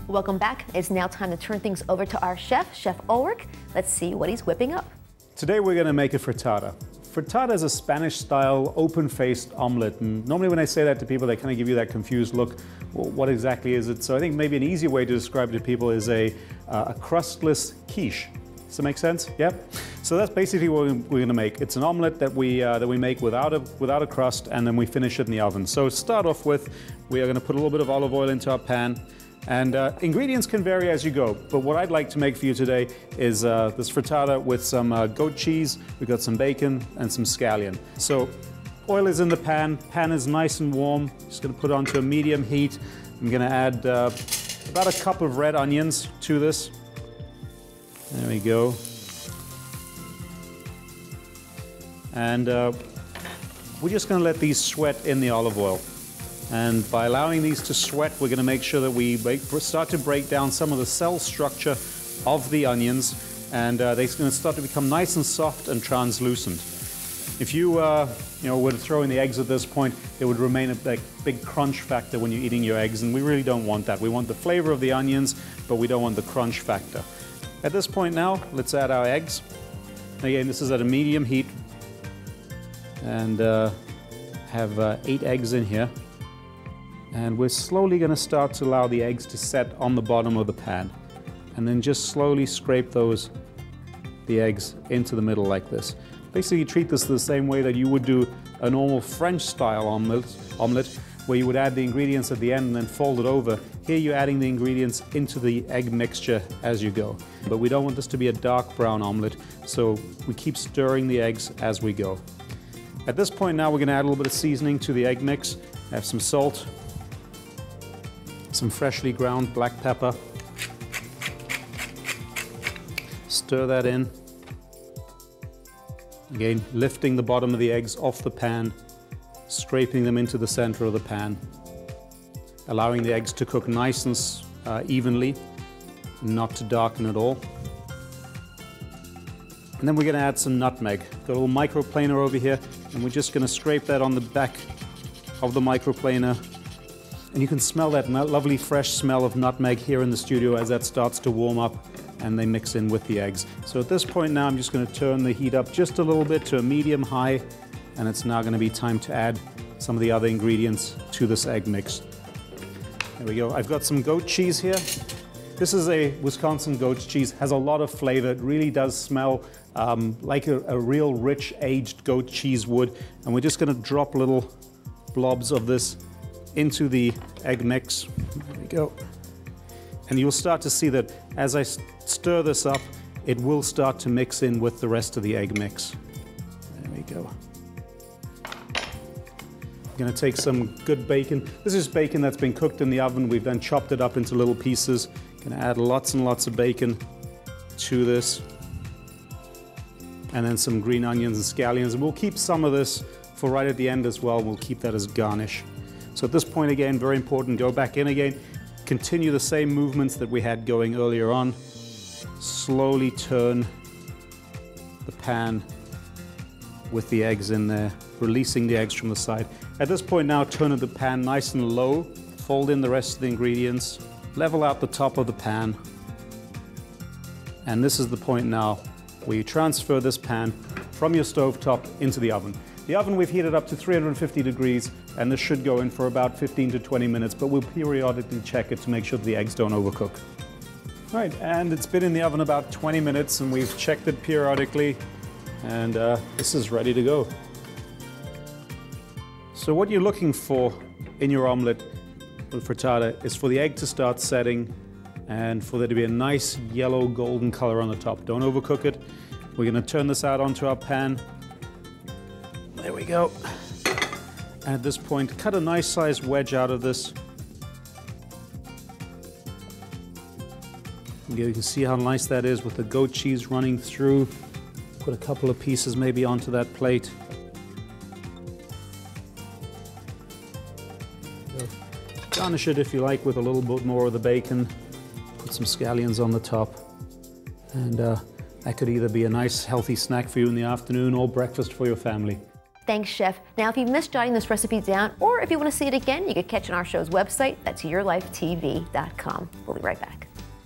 Welcome back. It's now time to turn things over to our chef, Chef Ulrich. Let's see what he's whipping up. Today we're going to make a frittata. Frittata is a Spanish-style, open-faced omelet. And normally when I say that to people, they kind of give you that confused look. Well, what exactly is it? So I think maybe an easy way to describe it to people is a crustless quiche. Does that make sense? Yep. So that's basically what we're going to make. It's an omelet that we make without a crust, and then we finish it in the oven. So to start off with, we are going to put a little bit of olive oil into our pan. And ingredients can vary as you go, but what I'd like to make for you today is this frittata with some goat cheese. We've got some bacon and some scallion. So oil is in the pan is nice and warm. Just going to put it onto a medium heat. I'm going to add about a cup of red onions to this. There we go. And we're just going to let these sweat in the olive oil. And by allowing these to sweat, we're going to make sure that we start to break down some of the cell structure of the onions, and they're going to start to become nice and soft and translucent. If you, were to throw in the eggs at this point, it would remain a big crunch factor when you're eating your eggs, and we really don't want that. We want the flavor of the onions, but we don't want the crunch factor. At this point now, let's add our eggs. Again, this is at a medium heat, and have 8 eggs in here. And we're slowly going to start to allow the eggs to set on the bottom of the pan. And then just slowly scrape the eggs into the middle like this. Basically, treat this the same way that you would do a normal French-style omelet, where you would add the ingredients at the end and then fold it over. Here you're adding the ingredients into the egg mixture as you go. But we don't want this to be a dark brown omelet, so we keep stirring the eggs as we go. At this point now, we're going to add a little bit of seasoning to the egg mix. I have some salt, some freshly ground black pepper. Stir that in. Again, lifting the bottom of the eggs off the pan, scraping them into the center of the pan, allowing the eggs to cook nice and evenly, not to darken at all. And then we're going to add some nutmeg. Got a little microplaner over here, and we're just going to scrape that on the back of the microplaner. And you can smell that lovely fresh smell of nutmeg here in the studio as that starts to warm up and they mix in with the eggs. So at this point now, I'm just going to turn the heat up just a little bit to a medium high, and it's now going to be time to add some of the other ingredients to this egg mix. There we go. I've got some goat cheese here. This is a Wisconsin goat cheese, has a lot of flavor. It really does smell like a real rich aged goat cheese would. And we're just going to drop little blobs of this into the egg mix. There we go. And you'll start to see that as I stir this up, it will start to mix in with the rest of the egg mix. There we go. I'm going to take some good bacon. This is bacon that's been cooked in the oven. We've then chopped it up into little pieces. Going to add lots and lots of bacon to this. And then some green onions and scallions. And we'll keep some of this for right at the end as well. We'll keep that as garnish. So at this point, again, very important, go back in again, continue the same movements that we had going earlier on. Slowly turn the pan with the eggs in there, releasing the eggs from the side. At this point now, turn the pan nice and low, fold in the rest of the ingredients, level out the top of the pan. And this is the point now where you transfer this pan from your stovetop into the oven. The oven we've heated up to 350 degrees, and this should go in for about 15 to 20 minutes, but we'll periodically check it to make sure that the eggs don't overcook. All right, and it's been in the oven about 20 minutes, and we've checked it periodically, and this is ready to go. So what you're looking for in your omelet with frittata is for the egg to start setting and for there to be a nice yellow golden color on the top. Don't overcook it. We're going to turn this out onto our pan. There we go. And at this point, cut a nice sized wedge out of this. You can see how nice that is with the goat cheese running through. Put a couple of pieces maybe onto that plate. Garnish it if you like with a little bit more of the bacon. Put some scallions on the top. And that could either be a nice healthy snack for you in the afternoon or breakfast for your family. Thanks, Chef. Now, if you missed jotting this recipe down, or if you want to see it again, you can catch it on our show's website. That's yourlifetv.com. We'll be right back.